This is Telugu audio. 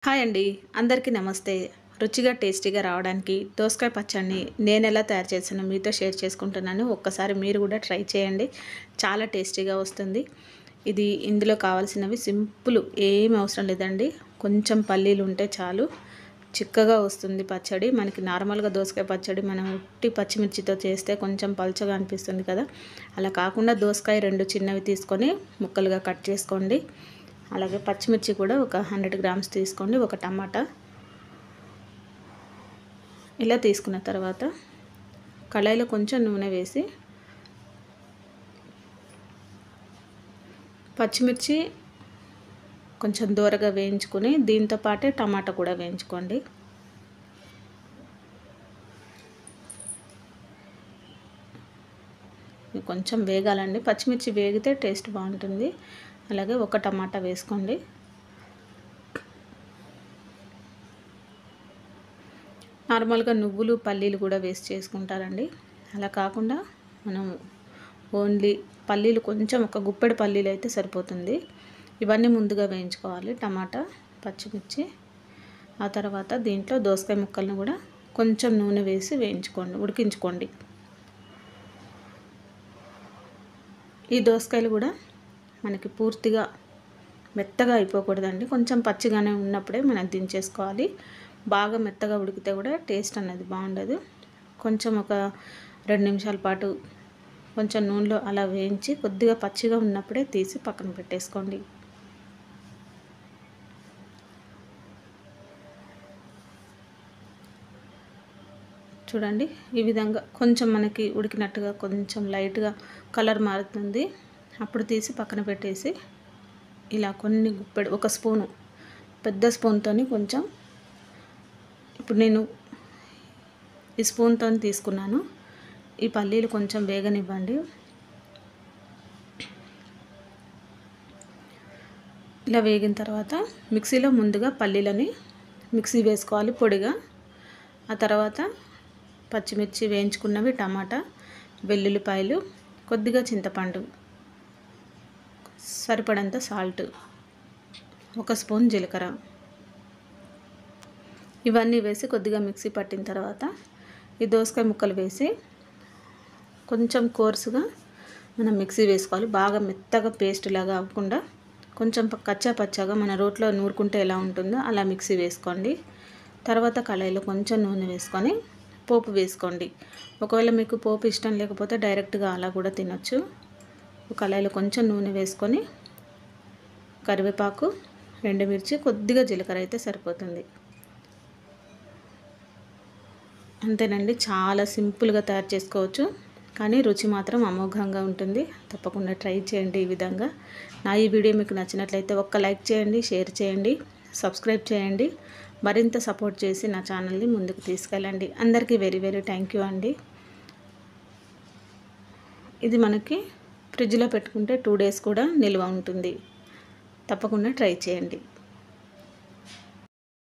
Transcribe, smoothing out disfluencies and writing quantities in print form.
హాయ్ అండి, అందరికీ నమస్తే. రుచిగా టేస్టీగా రావడానికి దోసకాయ పచ్చడిని నేను ఎలా తయారు చేసానో మీతో షేర్ చేసుకుంటున్నాను. ఒక్కసారి మీరు కూడా ట్రై చేయండి, చాలా టేస్టీగా వస్తుంది. ఇందులో కావాల్సినవి సింపుల్, ఏం అవసరం లేదండి. కొంచెం పల్లీలు ఉంటే చాలు, చిక్కగా వస్తుంది పచ్చడి. మనకి నార్మల్గా దోసకాయ పచ్చడి మనం ఉట్టి పచ్చిమిర్చితో చేస్తే కొంచెం పల్చగా అనిపిస్తుంది కదా, అలా కాకుండా దోసకాయ 2 చిన్నవి తీసుకొని ముక్కలుగా కట్ చేసుకోండి. అలాగే పచ్చిమిర్చి కూడా ఒక 100 గ్రామ్స్ తీసుకోండి, ఒక టమాటా. ఇలా తీసుకున్న తర్వాత కళాయిలో కొంచెం నూనె వేసి పచ్చిమిర్చి కొంచెం దూరగా వేయించుకొని దీంతో పాటే టమాటా కూడా వేయించుకోండి. కొంచెం వేగాలండి, పచ్చిమిర్చి వేగితే టేస్ట్ బాగుంటుంది. అలాగే ఒక టమాటా వేసుకోండి. నార్మల్గా నువ్వులు పల్లీలు కూడా వేసి చేసుకుంటారండి, అలా కాకుండా మనం ఓన్లీ పల్లీలు, కొంచెం ఒక గుప్పెడు పల్లీలు అయితే సరిపోతుంది. ఇవన్నీ ముందుగా వేయించుకోవాలి, టమాటా, పచ్చిమిర్చి. ఆ తర్వాత దీంట్లో దోసకాయ ముక్కలను కూడా కొంచెం నూనె వేసి వేయించుకోండి, ఉడికించుకోండి. ఈ దోసకాయలు కూడా మనకి పూర్తిగా మెత్తగా అయిపోకూడదండి, కొంచెం పచ్చిగానే ఉన్నప్పుడే మనం దించేసుకోవాలి. బాగా మెత్తగా ఉడికితే కూడా టేస్ట్ అనేది బాగుండదు. కొంచెం ఒక 2 నిమిషాల పాటు కొంచెం నూనెలో అలా వేయించి కొద్దిగా పచ్చిగా ఉన్నప్పుడే తీసి పక్కన పెట్టేసుకోండి. చూడండి, ఈ విధంగా కొంచెం మనకి ఉడికినట్టుగా కొంచెం లైట్గా కలర్ మారుతుంది, అప్పుడు తీసి పక్కన పెట్టేసి ఇలా కొన్ని గుప్పెడు, ఒక స్పూను, పెద్ద స్పూన్తో కొంచెం, ఇప్పుడు నేను ఈ స్పూన్తో తీసుకున్నాను. ఈ పల్లీలు కొంచెం వేగనివ్వండి. ఇలా వేగిన తర్వాత మిక్సీలో ముందుగా పల్లీలని మిక్సీ వేసుకోవాలి పొడిగా. ఆ తర్వాత పచ్చిమిర్చి వేయించుకున్నవి, టమాటా, వెల్లుల్లిపాయలు, కొద్దిగా చింతపండు, సరిపడంత సాల్ట్, ఒక స్పూన్ జీలకర్ర, ఇవన్నీ వేసి కొద్దిగా మిక్సీ పట్టిన తర్వాత ఈ దోసకాయ ముక్కలు వేసి కొంచెం కోర్సుగా మనం మిక్సీ వేసుకోవాలి. బాగా మెత్తగా పేస్ట్ లాగా అవ్వకుండా కొంచెం కచ్చా పచ్చాగా మన రోట్లో నూరుకుంటే ఎలా ఉంటుందో అలా మిక్సీ వేసుకోండి. తర్వాత కళాయిలో కొంచెం నూనె వేసుకొని పోపు వేసుకోండి. ఒకవేళ మీకు పోపు ఇష్టం లేకపోతే డైరెక్ట్గా అలా కూడా తినొచ్చు. కళాయిలో కొంచెం నూనె వేసుకొని కరివేపాకు, ఎండుమిర్చి, కొద్దిగా జీలకర్ర అయితే సరిపోతుంది. అంతేనండి, చాలా సింపుల్గా తయారు చేసుకోవచ్చు, కానీ రుచి మాత్రం అమోఘంగా ఉంటుంది. తప్పకుండా ట్రై చేయండి ఈ విధంగా. నా ఈ వీడియో మీకు నచ్చినట్లయితే ఒక్క లైక్ చేయండి, షేర్ చేయండి, సబ్స్క్రైబ్ చేయండి. మరింత సపోర్ట్ చేసి నా ఛానల్ని ముందుకు తీసుకెళ్ళండి. అందరికీ వెరీ వెరీ థ్యాంక్ యూ అండి. ఇది మనకి ఫ్రిడ్జ్లో పెట్టుకుంటే 2 డేస్ కూడా నిల్వ ఉంటుంది. తప్పకుండా ట్రై చేయండి.